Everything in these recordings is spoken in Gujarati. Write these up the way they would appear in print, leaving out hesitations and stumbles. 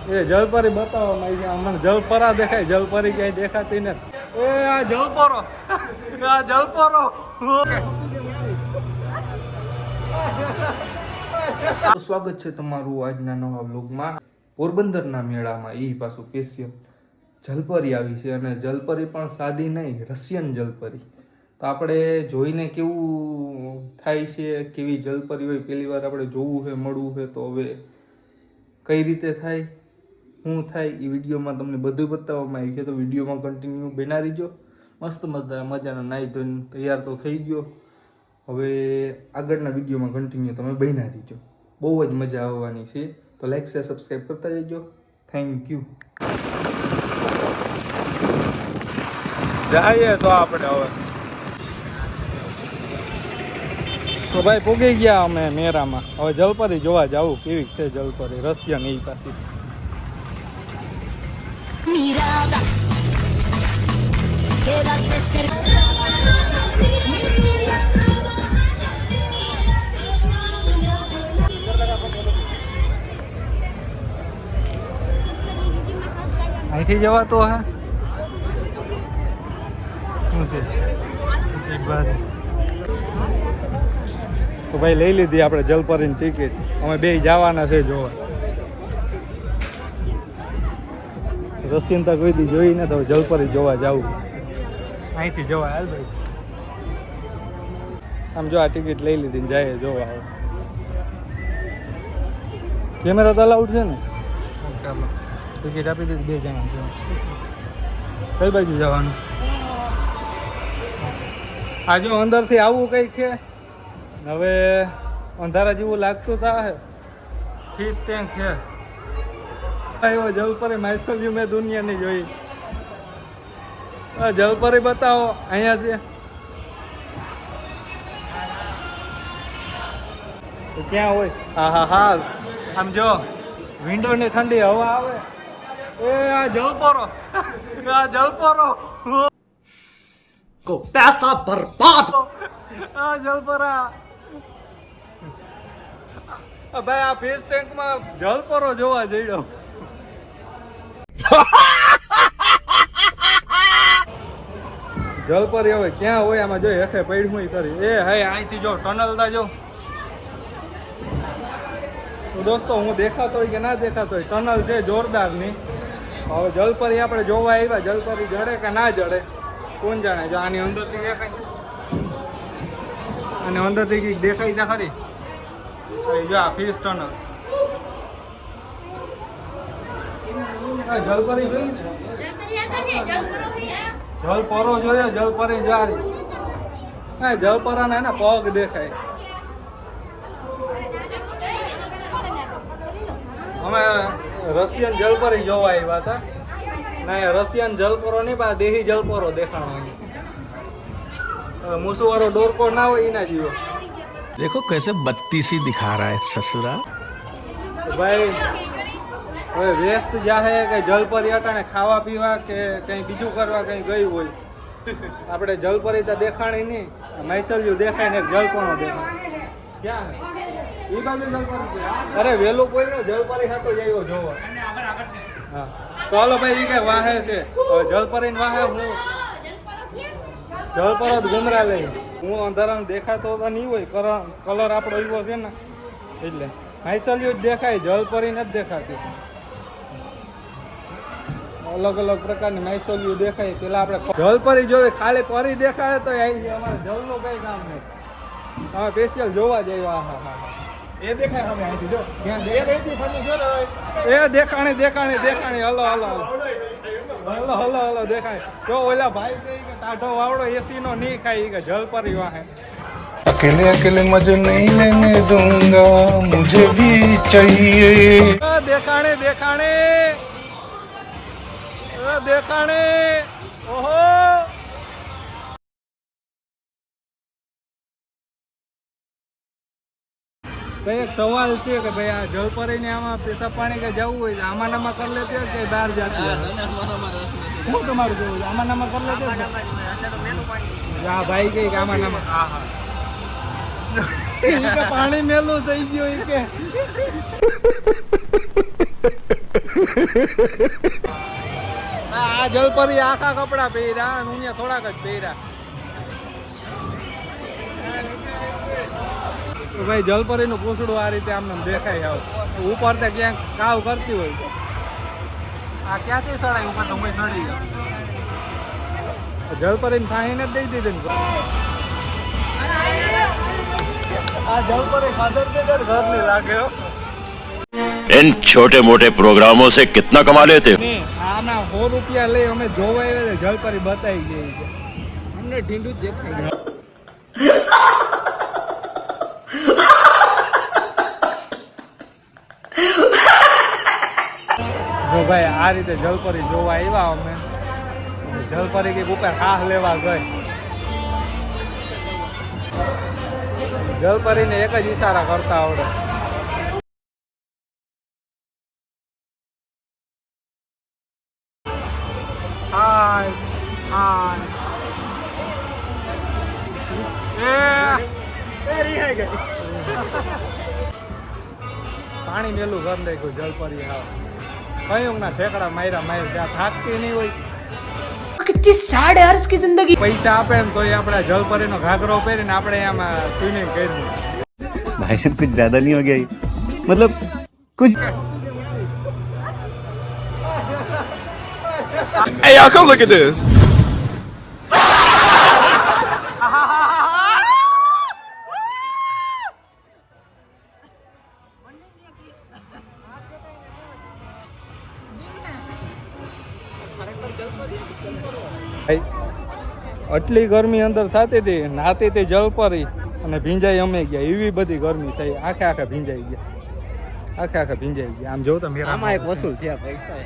એ જલપરી બતાવવામાં આવી છે. મને જલપરા દેખાય, જલપરી ક્યાંય દેખાતી ને. એ આ જલપરો, આ જલપરો. સ્વાગત છે તમારું આજના નવા વ્લોગમાં. પોરબંદરના મેળામાં એ પાછું સ્પેશિયલ જલપરી આવી છે, અને જલપરી પણ સાદી નહીં, રશિયન જલપરી. તો આપણે જોઈને કેવું થાય છે, કેવી જલપરી હોય પહેલી વાર આપણે જોવું છે, મળવું છે. તો હવે કઈ રીતે થાય, શું થાય, એ વિડીયોમાં તમને બધું બતાવવામાં આવી છે. તો વિડીયોમાં કન્ટિન્યુ બના રહીજો. મસ્ત મજાના નાહી ધોઈને તૈયાર તો થઈ ગયો. હવે આગળના વિડીયોમાં કન્ટિન્યુ તમે બના રહીજો, બહુ જ મજા આવવાની છે. તો લાઈક શેર સબસ્ક્રાઈબ કરતા જજો. Thank you. જઈએ તો આપણે હવે તો ભાઈ પૂગી ગયા અમે મેળામાં. હવે જલપરી જોવા જાવું, કેવી છે જલપરી રશિયન એ પાછી. અહીંથી જવા તો હે શું છે એક બાર. તો ભાઈ લઈ લીધી આપણે જલપરીની ટિકિટ. અમે બે જવાના છે જોવા. રશિયન તો કોઈ દી જોઈ ને, તો જલપરી જોવા જવું. અહીંથી જવા હાલ ભાઈ. આમ જો આ ટિકિટ લઈ લીધી ને જાય જોવા. આવે કેમેરા તો અલાઉડ છે ને? ટિકિટ આપી દીધી, બે જણા છે. કઈ બાજુ જવાનું? આ જો અંદરથી આવું કઈ છે. હવે અંધારા જેવું લાગતું થાય. ફિશ ટેન્ક છે. એવો જલપરી માયસોલ્યુ મેં દુનિયાની જોઈ. જલપરી બતાવો, અહીંયા છે. ક્યાં હોય? હા હા હા, આમ જો વિન્ડો ની ઠંડી હવા આવે. એ આ જલપરો, આ જલપરો को पैसा बर्बाद. આ જલપરા. ભાઈ આ ફિશ ટેન્કમાં જલપરો જોવા જઈડો. જલપરી હવે ક્યાં હોય? આમાં જો હેઠે પડ્યું કરી. એ હે અહીંથી જો ટનલ તા જો. તો દોસ્તો હું દેખાતો હોય કે ના દેખાતો હોય, ટનલ છે જોરદારની. હવે જલપરી આપણે જોવા આવ્યા. જલપરી જડે કે ના જડે કોણ જાણે. જો આની અંદરથી દેખાય, અને અંદરથી કંઈક દેખાય ત્યાં ખરી. જો આ ફિશ ટનલ. જલપરી જોઈ, જલપરો જોયો. જલપરી જારી. હા જલપરાના એના પગ દેખાય. અમે રશિયન જલપરી જોવા આવ્યા હતા. ના રશિયન જલપરો નહીં, પણ દેહી જલપરો દેખાણો. મૂસુવાળો ડોરકો ના હોય એના જીવો. देखो कैसे बत्तीसी दिखा रहा है ससुरा. ભાઈ હવે વેસ્ટ જાહે કે જલપરી અટાણે ખાવા પીવા કે કંઈ બીજું કરવા કંઈ ગઈ હોય. આપણે જલપરી તો દેખાણી નહીં, માયસલ્યુ દેખાય ને જલપરો દેખાય. ક્યાં એ બાજુ જલપરી છે? અરે વેલું કોઈ નો જલપરી ખાતો જઈવો જોવા. હા તો હાલો ભાઈ, એ કઈ વાહે છે જલપરી ને વાહે. હું જલપરો જ ગુમરા લઈ. હું અંધારામાં દેખાતો તો નહીં હોય, કલર આપણો એવો છે ને એટલે માયસલ્યુ જ દેખાય, જલપરી નથી દેખાતી. અલગ અલગ પ્રકારની માયસલ્યુ દેખાય. પેલા આપણે જલપરી જોવે, ખાલી પરી દેખાય તો અમારે જલનું કઈ કામ નહીં. અમે સ્પેશિયલ જોવા જઈએ. હા હા હા ये देखा हमें आई थी जो એ દેખાણી દેખાણી દેખાણી. Hello hello hello hello hello દેખાણી. જો ઓલા ભાઈ કહી કે ટાઢો વાવડો એસી નો નહીં ખાય કે જલપરી વાહે. अकेले अकेले मजे नहीं लेने दूंगा, मुझे भी चाहिए. દેખાણી દેખાણી દેખાણી. ઓહો ભાઈ એક સવાલ છે કે ભાઈ આ જલપરી ને આમાં પેશાબ પાણી કે જવું હોય આમાં નામાં કરી લેતી હોય કે બહાર જતી હોય? હું તમારું કેવું આમાં નામાં કરી લેતી હોય? હા ભાઈ કઈ આમાં નામાં. હા હા પાણી મેલું થઈ ગયું કે આ જલપરી આખા કપડા પહેર્યા અને હું થોડાક જ પહેર્યા. તો ભાઈ જલપરીનું પૂછડું આ રીતે આમને દેખાય આવ ઉપર તો ક્યાંક કાવ કરતી હોય. આ ક્યાંથી સડાય ઉપર તો હું સડી જાઉં. જલપરીને ફાહીને જ દઈ દીધી ને. આ જલપરી ખાધર બેદર ઘર નહીં લાગે. इन छोटे मोटे प्रोग्रामों से कितना कमा लेते हो? આના 100 રૂપિયા લઈ અમે જોવા આવ્યા જલપરી બતાવી ગઈ છે. અમને ઢીંડું જ દેખાય. જો ભાઈ આ રીતે જલપરી જોવા આવ્યા અમે. જલપરી કઈક ઉપર હાથ લેવા ગઈ. જલપરીને એક જ ઈશારા કરતા આવડે. હાય હાય પાણી મેલું ઘર નાખ્યું જલપરી. હાવ કયું ના ઠેકડા માર્યા ત્યાં થાકતી નહીં હોય. कितनी सैड है यार इसकी जिंदगी. પૈસા આપે ને તોય આપણે જલપરીનો ઘાઘરો પહેરીને આપણે એમાં સ્વિમિંગ કર્યું. भाई साहब कुछ ज्यादा नहीं हो गया ये? मतलब कुछ Hey, y'all, come look at this. આટલી ગરમી અંદર થતી હતી, નાતી હતી જલપરી અને ભીંજાઈ અમે ગયા. એવી બધી ગરમી થઈ, આખે ભીંજાઈ ગયા. આમ જો તો મેરા આમાં એક વસૂલ થયા પૈસા.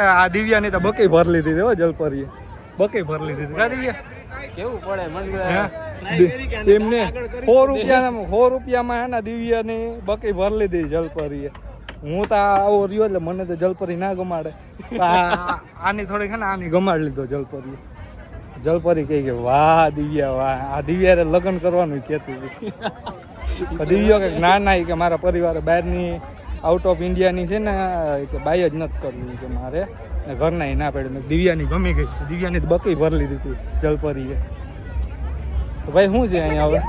આ દિવ્યાની તો બકી ભર લીધી હતી હો જલપરીએ. બકી ભર લીધી હતી કા દિવ્યા? કેવું પડે મને એમને 100 રૂપિયામાં એના દિવ્યાની બકી ભર લીધી જલપરીએ. હું તો આવો રહ્યો એટલે મને તો જલપરી ના ગમાડે. આની થોડીક છે ને આની ગમાડ લીધો જલપરીએ. જલપરી કહે કે વાહ દિવ્યા વાહ. આ દિવ્યારે લગ્ન કરવાનું કહેતી હતી. દિવ્યો કે ના કે મારા પરિવારે બહારની આઉટ ઓફ ઇન્ડિયાની છે ને કે બાય જ નથી કરવી કે મારે ઘરના ના પડે. દિવ્યાની ગમી ગઈ. દિવ્યાની તો બકી ભર લીધી હતી જલપરીએ. તો ભાઈ શું છે અહીંયા હવે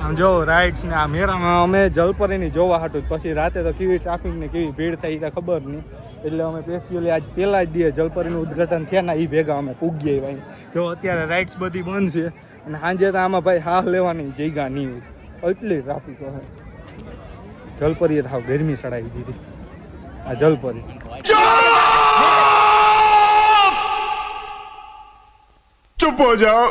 આમ જો રાઇડ્સ ને આ મેળામાં અમે જલપરીની જોવા હાટું. પછી રાતે તો કેવી ટ્રાફિક ને કેવી ભીડ થઈ તો ખબર નહીં. એટલે અમે સ્પેશિયલી આજ પહેલા જ દીએ જલપરીનું ઉદ્ઘાટન થયા ને એ ભેગા અમે પૂગી આવ્યા. જો અત્યારે રાઇડ્સ બધી બંધ છે અને સાંજે તો આમાં ભાઈ હાથ લેવાની જગ્યા નહીં હોય. એટલી ટ્રાફિક હોય. જલપરીએ હાવ ગરમી ચડાવી દીધી આ જલપરી. चुप हो जाओ.